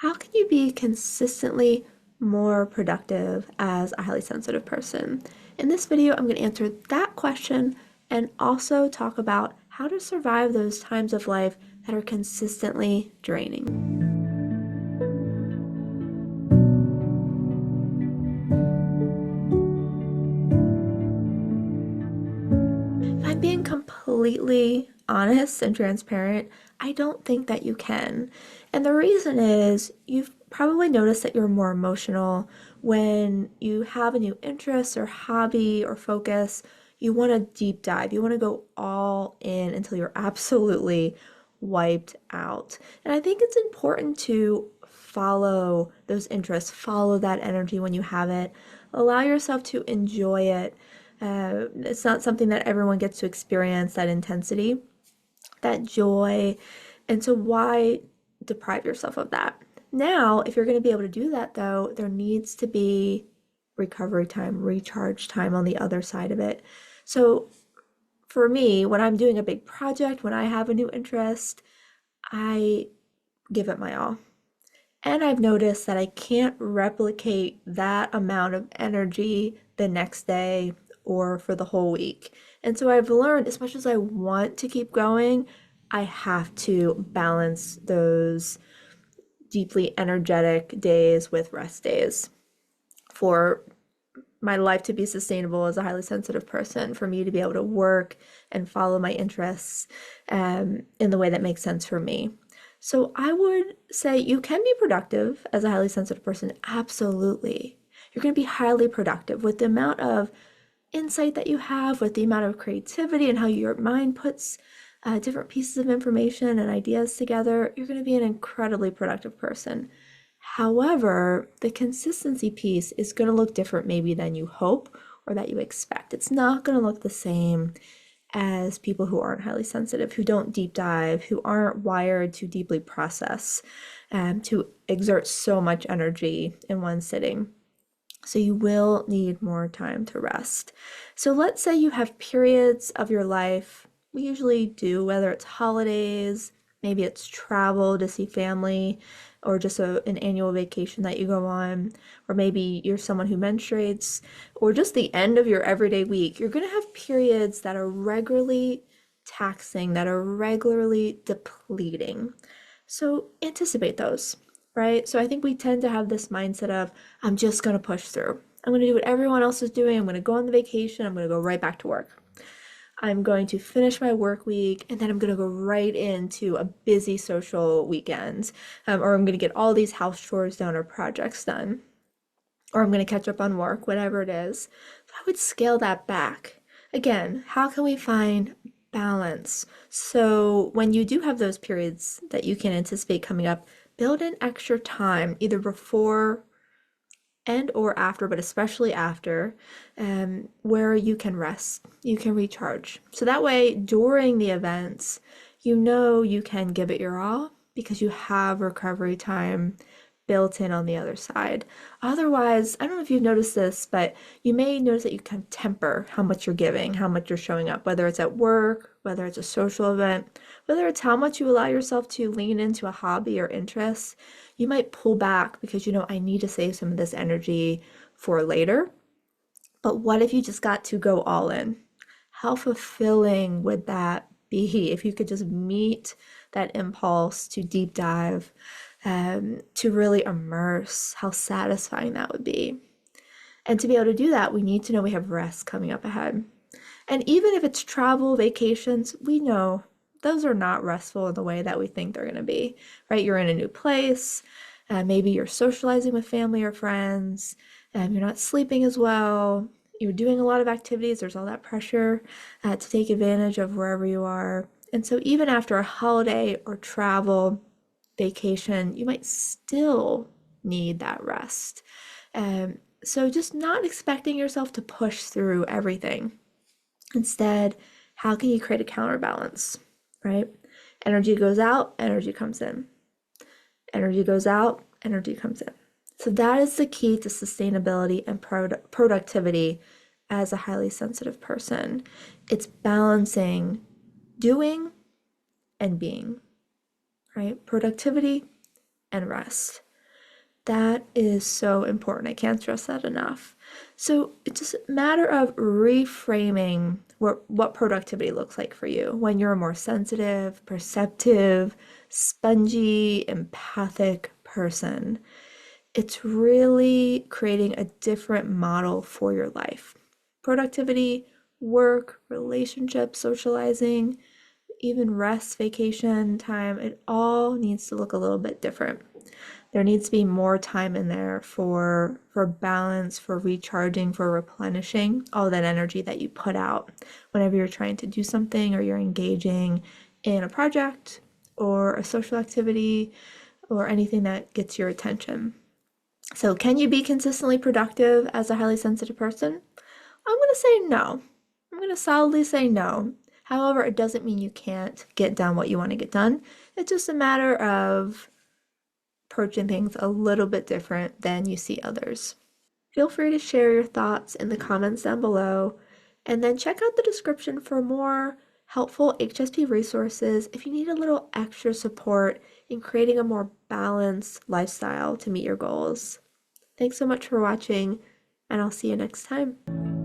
How can you be consistently more productive as a highly sensitive person? In this video, I'm going to answer that question and also talk about how to survive those times of life that are consistently draining. If I'm being completely honest and transparent, I don't think that you can. And the reason is you've probably noticed that you're more emotional when you have a new interest or hobby or focus. You want to deep dive, you want to go all in until you're absolutely wiped out. And I think it's important to follow those interests, follow that energy when you have it, allow yourself to enjoy it. It's not something that everyone gets to experience, that intensity, that joy. And so, why deprive yourself of that? Now, if you're going to be able to do that, though, there needs to be recovery time, recharge time on the other side of it. So, for me, when I'm doing a big project, when I have a new interest, I give it my all. And I've noticed that I can't replicate that amount of energy the next day or for the whole week. And so I've learned, as much as I want to keep going, I have to balance those deeply energetic days with rest days for my life to be sustainable as a highly sensitive person, for me to be able to work and follow my interests in the way that makes sense for me. So I would say you can be productive as a highly sensitive person. Absolutely. You're going to be highly productive with the amount of insight that you have, with the amount of creativity and how your mind puts different pieces of information and ideas together. You're going to be an incredibly productive person. However, the consistency piece is going to look different maybe than you hope or that you expect. It's not going to look the same as people who aren't highly sensitive, who don't deep dive, who aren't wired to deeply process, to exert so much energy in one sitting. So you will need more time to rest. So let's say you have periods of your life, we usually do, whether it's holidays, maybe it's travel to see family, or just an annual vacation that you go on, or maybe you're someone who menstruates, or just the end of your everyday week. You're going to have periods that are regularly taxing, that are regularly depleting. So anticipate those, right? So I think we tend to have this mindset of, I'm just going to push through. I'm going to do what everyone else is doing. I'm going to go on the vacation. I'm going to go right back to work. I'm going to finish my work week and then I'm going to go right into a busy social weekend. Or I'm going to get all these house chores done or projects done. Or I'm going to catch up on work, whatever it is. So I would scale that back. Again, how can we find balance? So when you do have those periods that you can anticipate coming up, build in extra time, either before and or after, but especially after, where you can rest, you can recharge. So that way, during the events, you know you can give it your all because you have recovery time built in on the other side. Otherwise, I don't know if you've noticed this, but you may notice that you can temper how much you're giving, how much you're showing up, whether it's at work, whether it's a social event, whether it's how much you allow yourself to lean into a hobby or interest. You might pull back because you know, I need to save some of this energy for later. But what if you just got to go all in? How fulfilling would that be if you could just meet that impulse to deep dive, to really immerse? How satisfying that would be. And to be able to do that, we need to know we have rest coming up ahead. And even if it's travel, vacations, we know those are not restful in the way that we think they're going to be, right? You're in a new place, maybe you're socializing with family or friends, you're not sleeping as well, you're doing a lot of activities, there's all that pressure to take advantage of wherever you are. And so even after a holiday or travel, vacation, you might still need that rest. So just not expecting yourself to push through everything. Instead, how can you create a counterbalance, right? Energy goes out, energy comes in. Energy goes out, energy comes in. So that is the key to sustainability and productivity as a highly sensitive person. It's balancing doing and being, right? Productivity and rest. That is so important. I can't stress that enough. So it's just a matter of reframing what productivity looks like for you when you're a more sensitive, perceptive, spongy, empathic person. It's really creating a different model for your life. Productivity, work, relationships, socializing, even rest, vacation time, it all needs to look a little bit different. There needs to be more time in there for balance, for recharging, for replenishing all that energy that you put out whenever you're trying to do something or you're engaging in a project or a social activity or anything that gets your attention. So, can you be consistently productive as a highly sensitive person? I'm going to say no. I'm going to solidly say no. However, it doesn't mean you can't get done what you want to get done. It's just a matter of approaching things a little bit different than you see others. Feel free to share your thoughts in the comments down below, and then check out the description for more helpful HSP resources if you need a little extra support in creating a more balanced lifestyle to meet your goals. Thanks so much for watching, and I'll see you next time.